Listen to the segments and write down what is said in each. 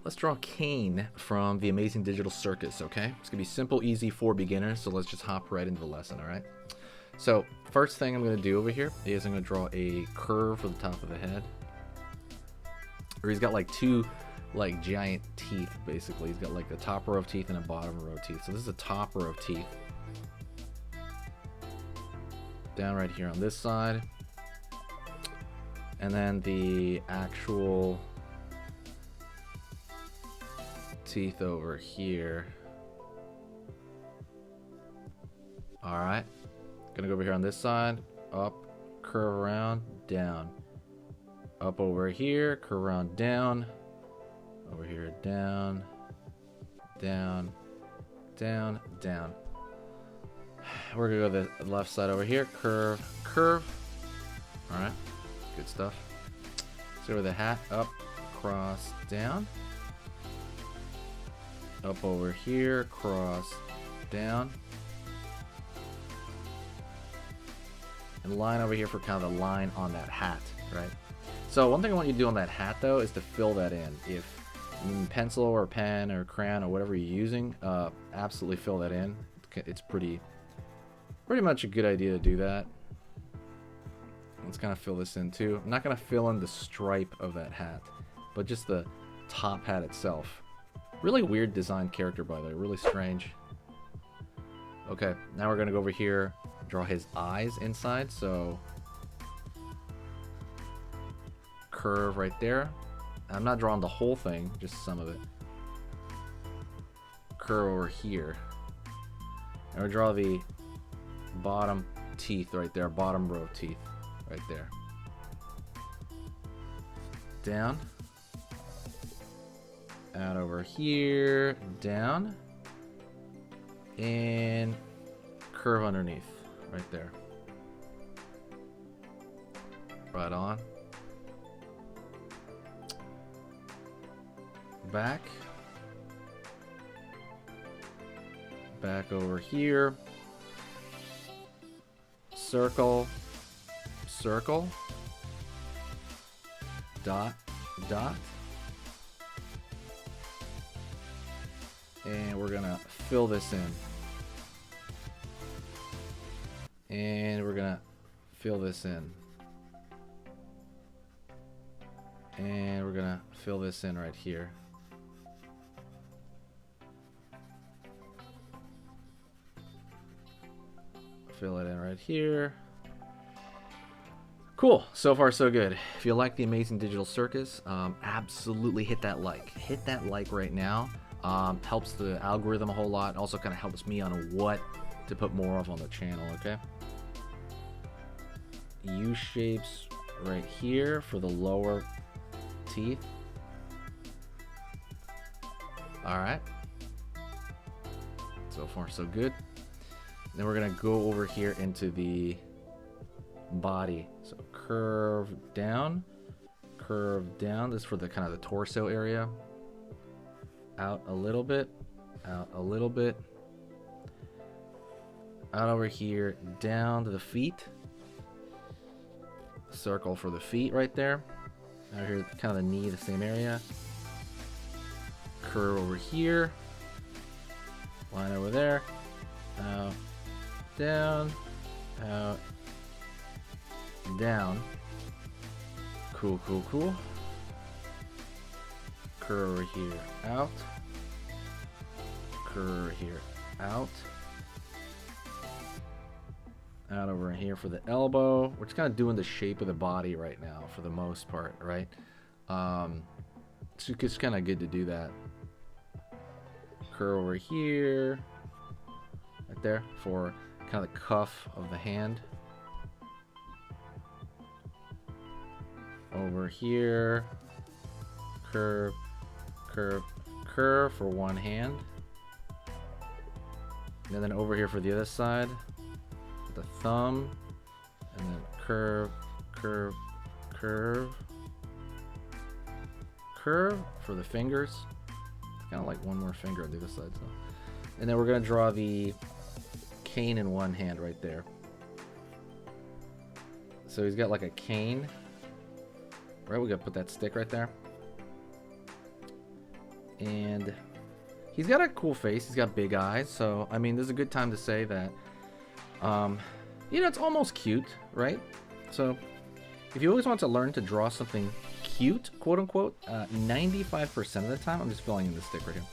Let's draw Caine from the Amazing Digital Circus, okay? It's gonna be simple, easy for beginners, so let's just hop right into the lesson, all right? So, first thing I'm gonna do over here is I'm gonna draw a curve for the top of the head. Or he's got like two like giant teeth, basically. He's got like a top row of teeth and a bottom row of teeth. So this is a top row of teeth. Down right here on this side. And then the actual teeth over here. Alright. Gonna go over here on this side. Up, curve around, down. Up over here, curve around, down. Over here, down, down, down, down. We're gonna go to the left side over here. Curve, curve. Alright. Good stuff. Let's go over the hat. Up, cross, down. Up over here, cross, down. And line over here for kind of the line on that hat, right? So one thing I want you to do on that hat though is to fill that in. If pencil or pen or crayon or whatever you're using, absolutely fill that in. It's pretty much a good idea to do that. Let's kind of fill this in too. I'm not going to fill in the stripe of that hat, but just the top hat itself. Really weird designed character, by the way. Really strange. Okay, now we're going to go over here, draw his eyes inside. So curve right there. I'm not drawing the whole thing, just some of it. Curve over here. And we draw the bottom teeth right there, bottom row of teeth right there. Down. Out over here, down. And curve underneath, right there. Right on. Back. Back over here. Circle. Circle. Dot. Dot. And we're gonna fill this in. And we're gonna fill this in. And we're gonna fill this in right here. Fill it in right here. Cool. So far, so good. If you like the Amazing Digital Circus, absolutely hit that like. Hit that like right now. Helps the algorithm a whole lot. Also kind of helps me on what to put more of on the channel, okay? U shapes right here for the lower teeth. Alright. So far, so good. Then we're going to go over here into the body. So curve down. Curve down. This is for the kind of the torso area. Out a little bit. Out a little bit. Out over here. Down to the feet. Circle for the feet right there. Out here, kind of the knee, the same area. Curve over here. Line over there. Out. Down. Out. Down. Cool, cool, cool. Curve over here. Out. Curve over here. Out. Out over here for the elbow. We're just kind of doing the shape of the body right now for the most part, right? So it's kind of good to do that. Curve over here. Right there for kind of the cuff of the hand. Over here. Curve, curve, curve for one hand. And then over here for the other side. The thumb. And then curve, curve, curve. Curve for the fingers. Kind of like one more finger on the other side. So. And then we're going to draw the cane in one hand right there. So he's got like a cane. Right, we gotta put that stick right there. And he's got a cool face. He's got big eyes. So, I mean, this is a good time to say that, you know, it's almost cute, right? So, if you always want to learn to draw something cute, quote unquote, 95% of the time, I'm just filling in the stick right here.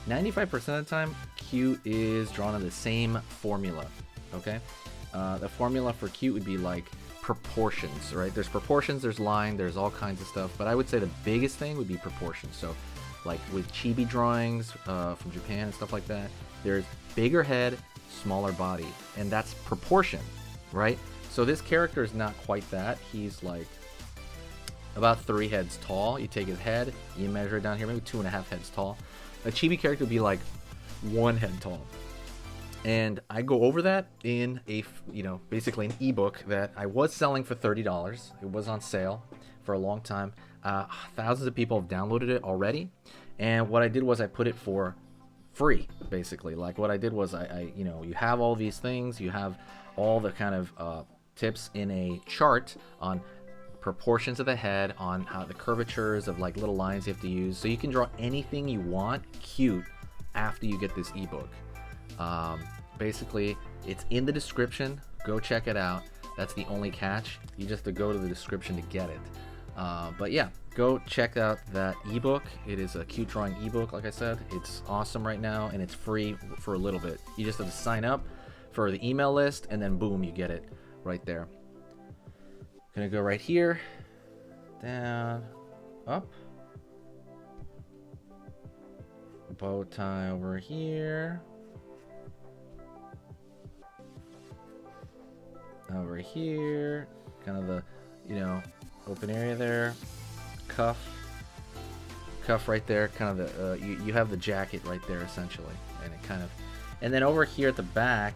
95% of the time, cute is drawn on the same formula, okay? The formula for cute would be like proportions, right? There's proportions, there's line, there's all kinds of stuff, but I would say the biggest thing would be proportions. So, like with chibi drawings from Japan and stuff like that, there's bigger head, smaller body, and that's proportion, right? So this character is not quite that. He's like about 3 heads tall. You take his head, you measure it down here, maybe 2.5 heads tall. A chibi character would be like 1 head tall. And I go over that in a, you know, basically an ebook that I was selling for $30. It was on sale for a long time. Thousands of people have downloaded it already. And what I did was I put it for free, basically. Like what I did was I you know, you have all these things, you have all the kind of tips in a chart on proportions of the head, on how the curvatures of like little lines you have to use, so you can draw anything you want cute after you get this ebook. Basically, it's in the description. Go check it out. That's the only catch. You just have to go to the description to get it. But yeah, go check out that ebook. It is a cute drawing ebook. Like I said, it's awesome right now, and it's free for a little bit. You just have to sign up for the email list, and then boom, you get it right there. Gonna go right here, down, up, bow tie over here, over here, kind of the, you know, open area there, cuff right there, kind of the you have the jacket right there essentially, and it kind of, and then over here at the back,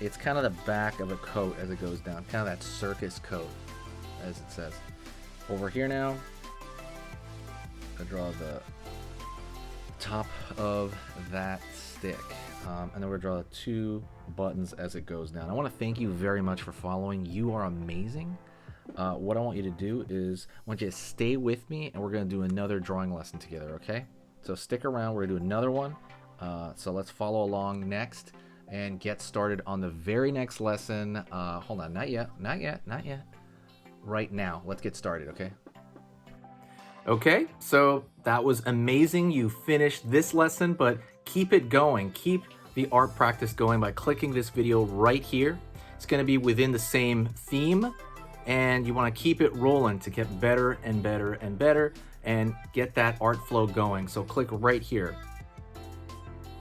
it's kind of the back of a coat as it goes down, kind of that circus coat, as it says. Over here now, I draw the top of that stick, and then we're gonna draw the 2 buttons as it goes down. I want to thank you very much for following. You are amazing. What I want you to do is I want you to stay with me, and we're going to do another drawing lesson together, okay? So stick around. We're going to do another one. So let's follow along next and get started on the very next lesson. Hold on, not yet. Right now, let's get started, okay? Okay, so that was amazing. You finished this lesson, but keep it going. Keep the art practice going by clicking this video right here. It's going to be within the same theme, and you want to keep it rolling to get better and better and better and get that art flow going. So click right here.